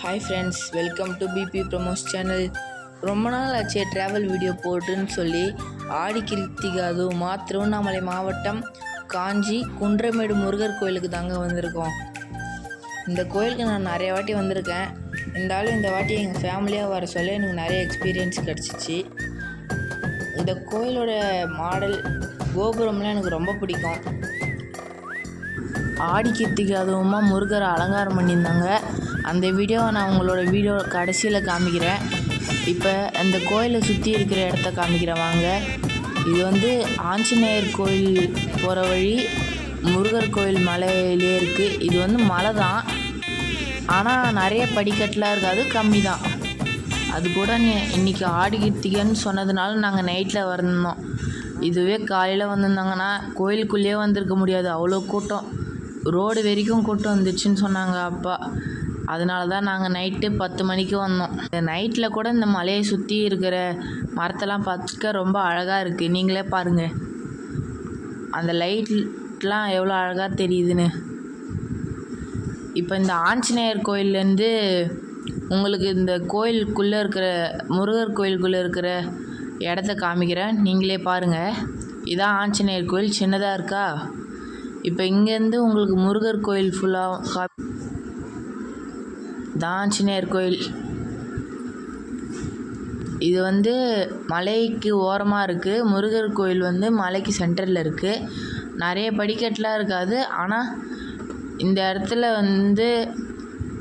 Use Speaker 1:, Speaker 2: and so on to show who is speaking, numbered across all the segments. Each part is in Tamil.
Speaker 1: Hi friends, welcome to BB promos channel. ரொம்ப நாள் ஆச்சு ட்ராவல் வீடியோ போட்டுன்னு சொல்லி ஆடி கிருத்திகை அதுவும் திருவண்ணாமலை மாவட்டம் காஞ்சி குன்றமேடு முருகர் கோயிலுக்கு தாங்க வந்திருக்கோம். இந்த கோயிலுக்கு நான் நிறைய வாட்டி வந்திருக்கேன். இருந்தாலும் இந்த வாட்டி எங்கள் ஃபேமிலியாக வர சொல்ல எனக்கு நிறைய எக்ஸ்பீரியன்ஸ் கிடச்சிச்சு. இந்த கோயிலோட மாடல் கோபுரம்லாம் எனக்கு ரொம்ப பிடிக்கும். ஆடி கிருத்திகை அதுவுமா முருகரை அலங்காரம் பண்ணியிருந்தாங்க. அந்த வீடியோவை நான் உங்களோட வீடியோ கடைசியில் காமிக்கிறேன். இப்போ அந்த கோயிலை சுற்றி இருக்கிற இடத்த காமிக்கிறேன் வாங்க. இது ஆஞ்சநேயர் கோயில் போகிற வழி முருகர் கோயில் மலையிலே இருக்குது. இது மலை தான், ஆனால் நிறைய படிக்கட்டெலாம் இருக்காது, கம்மி தான். அது கூட இன்றைக்கி ஆடி கிருத்திகைன்னு சொன்னதுனால நாங்கள் நைட்டில் வந்தோம். இதுவே காலையில் வந்திருந்தாங்கன்னா கோயிலுக்குள்ளேயே வந்திருக்க முடியாது, அவ்வளோ கூட்டம். ரோடு வரைக்கும் கூட்டம் வந்துச்சுன்னு சொன்னாங்க அப்பா. அதனால தான் நாங்கள் நைட்டு 10 மணிக்கு வந்தோம். இந்த நைட்டில் கூட இந்த மலையை சுற்றி இருக்கிற மரத்தெல்லாம் பார்த்துக்க ரொம்ப அழகாக இருக்குது. நீங்களே பாருங்கள், அந்த லைட்லாம் எவ்வளோ அழகாக தெரியுதுன்னு. இப்போ இந்த ஆஞ்சநேயர் கோயிலேருந்து உங்களுக்கு இந்த கோயிலுக்குள்ளே இருக்கிற முருகர் கோயிலுக்குள்ளே இருக்கிற இடத்த காமிக்கிறேன், நீங்களே பாருங்கள். இதான் ஆஞ்சநேயர் கோயில், சின்னதாக இருக்கா. இப்போ இங்கேருந்து உங்களுக்கு முருகர் கோயில் ஃபுல்லாக தான் ஆஞ்சநேயர் கோயில். இது மலைக்கு ஓரமாக இருக்குது. முருகர் கோயில் மலைக்கு சென்டரில் இருக்குது. நிறைய படிக்கட்டெலாம் இருக்காது, ஆனால் இந்த இடத்துல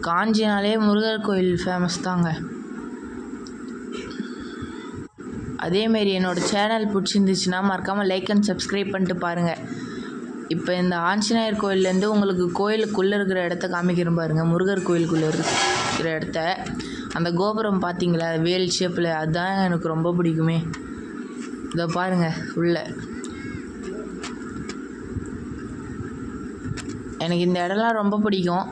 Speaker 1: காஞ்சினாலே முருகர் கோயில் ஃபேமஸ் தாங்க. அதேமாரி என்னோடய சேனல் பிடிச்சிருந்துச்சுன்னா மறக்காமல் லைக் அண்ட் சப்ஸ்கிரைப் பண்ணிட்டு பாருங்கள். இப்போ இந்த ஆஞ்சநேயர் கோயிலேருந்து உங்களுக்கு கோயிலுக்குள்ளே இருக்கிற இடத்த காமிக்கிறேன் பாருங்கள். முருகர் கோயிலுக்குள்ளே இருக்கிற இடத்த, அந்த கோபுரம் பார்த்தீங்களா வேல் ஷேப்பில், அதுதான் எனக்கு ரொம்ப பிடிக்குமே. இதை பாருங்கள், உள்ள எனக்கு இந்த இடம்லாம் ரொம்ப பிடிக்கும்.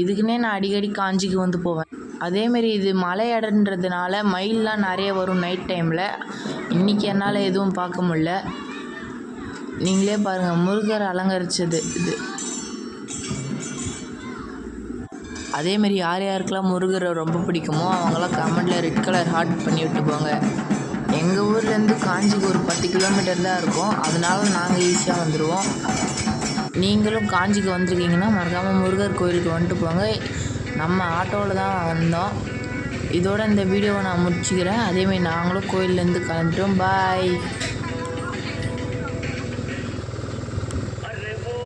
Speaker 1: இதுக்குன்னே நான் அடிக்கடி காஞ்சிக்கு போவேன். அதேமாரி இது மலை இடன்றதுனால மயிலெலாம் நிறைய வரும் நைட் டைமில். இன்றைக்கி என்னால் எதுவும் பார்க்க முடில. நீங்களே பாருங்கள், முருகர் அலங்கரித்தது இது. அதேமாரி யார் யாருக்கெல்லாம் முருகரை ரொம்ப பிடிக்குமோ அவங்களாம் கமெண்டில் ரெட் கலர் ஹார்ட் பண்ணி விட்டு போங்க. எங்கள் ஊர்லேருந்து காஞ்சிக்கு ஒரு 10 கிலோமீட்டர் தான் இருக்கும், அதனால நாங்கள் ஈஸியாக வந்துடுவோம். நீங்களும் காஞ்சிக்கு வந்திருக்கீங்கன்னா மறக்காமல் முருகர் கோயிலுக்கு வந்துட்டு போங்க. நம்ம ஆட்டோவில் தான் வந்தோம். இதோட இந்த வீடியோவை நான் முடிச்சுக்கிறேன். அதேமாரி நாங்களும் கோயிலேருந்து கிளம்பிட்டோம். பாய்.